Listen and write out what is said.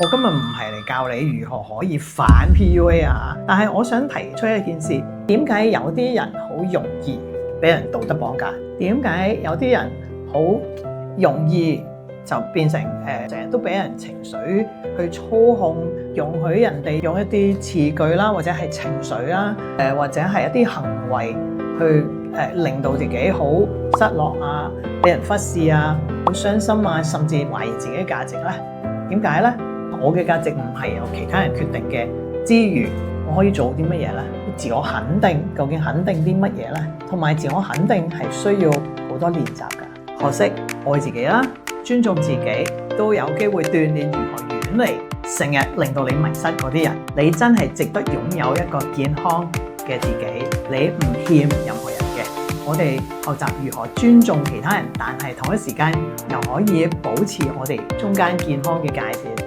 今日唔係嚟教你如何可以反 PUA 啊，但係我想提出一件事，點解有啲人好容易俾人道德綁架？點解有啲人好容易就變成成日都俾人情緒去操控，容許人哋用一啲詞句啦，或者係情緒啦，或者係一啲行為去令到自己好失落啊，俾人忽視啊，好傷心啊，甚至懷疑自己嘅價值咧？點解咧？我嘅價值唔係由其他人決定嘅之餘，我可以做啲乜嘢咧？自我肯定，究竟肯定啲乜嘢咧？同埋自我肯定係需要好多練習㗎。學識愛自己啦，尊重自己，都有機會鍛鍊如何遠離成日令到你迷失嗰啲人。你真係值得擁有一個健康嘅自己，你唔欠任何人嘅。我哋學習如何尊重其他人，但係同一時間又可以保持我哋中間健康嘅界線。